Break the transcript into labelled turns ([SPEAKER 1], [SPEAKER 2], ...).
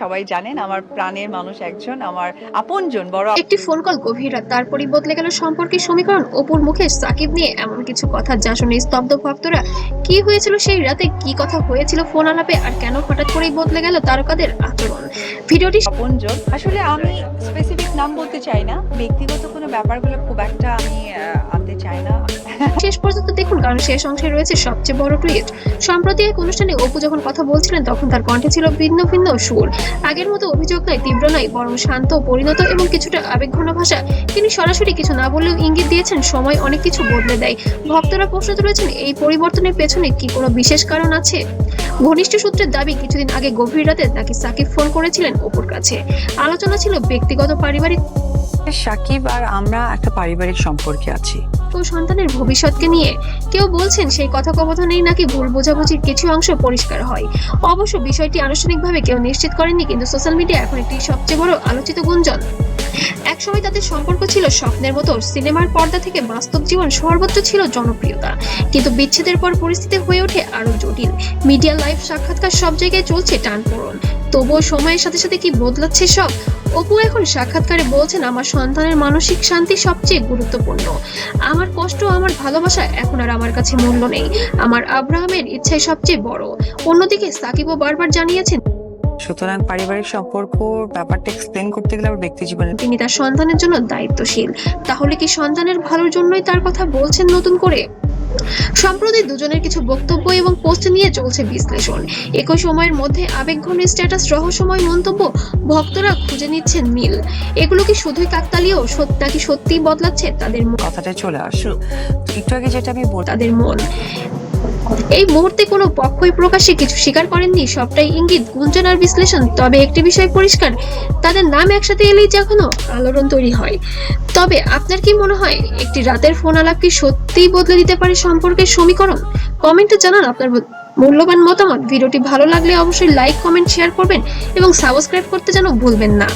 [SPEAKER 1] সবাই জানেন আমার প্রাণের মানুষ একজন, আমার আপনজন, বড়
[SPEAKER 2] একটি ফোন কল গভীর রাত, তারপরই বদলে গেল সম্পর্কের সমীকরণ। অপুর মুখে সাকিব নিয়ে এমন কিছু কথা যা শুনে স্তব্ধ ভক্তরা। কি হয়েছিল সেই রাতে, কি কথা হয়েছিল ফোন আলাপে, আর কেন হঠাৎ করেই বদলে গেল তারকাদের আচরণ? ভিডিওটি
[SPEAKER 1] আপনজন। আসলে আমি স্পেসিফিক নাম বলতে চাই না, ব্যক্তিগত কোনো ব্যাপারগুলো খুব একটা আমি আনতে চাই না।
[SPEAKER 2] শেষ পর্যন্ত দেখুন, কারণ শেষ অংশে রয়েছে সবচেয়ে বড় টুইস্ট। সম্প্রতি এক অনুষ্ঠানে অপু যখন কথা বলছিলেন, তখন তার কণ্ঠে ছিল ভিন্ন ভিন্ন সুর। আগের মতো অভিযোগ নয়, তীব্র নয়, বরং শান্ত, পরিণত এবং কিছুটা আবেগঘন ভাষা। তিনি সরাসরি কিছু না বললেও ইঙ্গিত দিয়েছেন সময় অনেক কিছু বদলে দেয়। ভক্তরা প্রশ্ন তুলেছেন, এই পরিবর্তনের পেছনে কি কোনো বিশেষ কারণ আছে? ঘনিষ্ঠ সূত্রের দাবি, কিছুদিন আগে গভীর রাতে নাকি সাকিব ফোন করেছিলেন অপুর কাছে। আলোচনা ছিল ব্যক্তিগত, পারিবারিক
[SPEAKER 3] সাকিব আর আমরা একটা পারিবারিক সম্পর্কে আছি।
[SPEAKER 2] ও সন্তানের ভবিষ্যৎকে নিয়ে। কেউ বলছেন সেই কথোপকথনেই নাকি ভুল বোঝাবুঝির কিছু অংশ পরিষ্কার হয়। অবশ্য বিষয়টি আনুষ্ঠানিকভাবে কেউ নিশ্চিত করেননি, কিন্তু সোশ্যাল মিডিয়া এখন একটি সবচেয়ে বড় আলোচিত গুঞ্জন। একসময় তাদের সম্পর্ক ছিল স্বপ্নের মতো, সিনেমার পর্দা থেকে বাস্তব জীবন সর্বোচ্চ ছিল জনপ্রিয়তা। কিন্তু বিচ্ছেদের পর পরিস্থিতি হয়ে ওঠে আরো জটিল। মিডিয়া, লাইভ সাক্ষাৎকার, সব জায়গায় চলছে টানপোড়েন। তবুও সময়ের সাথে সাথে কি বদলাচ্ছে সব? অপু এখন সাক্ষাৎকারে বলছেন, আমার সন্তানের মানসিক শান্তি সবচেয়ে গুরুত্বপূর্ণ। আমার কষ্ট, আমার ভালোবাসা এখন আর আমার কাছে মূল্য নেই। আমার আব্রাহামের ইচ্ছাই সবচেয়ে বড়। অন্যদিকে সাকিবও বারবার জানিয়েছেন
[SPEAKER 3] সুতরাং পারিবারিক সম্পর্কর ব্যাপারটা এক্সপ্লেন করতে গেলে আবার ব্যক্তি জীবনে
[SPEAKER 2] তিনি তার সন্তানের জন্য দায়িত্বশীল। তাহলে কি সন্তানের ভালোর জন্যই তার কথা বলছেন নতুন করে? সম্প্রতি দুজনের কিছু বক্তব্য এবং পোস্ট নিয়ে চলছে বিশ্লেষণ। একই সময়ের মধ্যে আবেগঘন স্ট্যাটাস, রহস্যময় মন্তব্য, ভক্তরা খুঁজে নিচ্ছেন মিল। এগুলো কি শুধুই কাকতালীয়, নাকি সত্যিই বদলাচ্ছে তাদের
[SPEAKER 3] কথাটা চলে আসো। একটু আগে যেটা আমি
[SPEAKER 2] তাদের মন? এই মুহূর্তে কোনো পক্ষই প্রকাশ্যে কিছু স্বীকার করেননি, সবটাই ইঙ্গিত, গুঞ্জন আর বিশ্লেষণ। তবে একটি বিষয় পরিষ্কার, তাদের নাম একসাথে এলেই যখন আলোড়ন তৈরি হয়। তবে আপনার কি মনে হয়, একটি রাতের ফোন আলাপ কি সত্যিই বদলে দিতে পারে সম্পর্কের সমীকরণ? কমেন্টে জানান আপনার মূল্যবান মতামত। ভিডিওটি ভালো লাগলে অবশ্যই লাইক, কমেন্ট, শেয়ার করবেন এবং সাবস্ক্রাইব করতে যেন ভুলবেন না।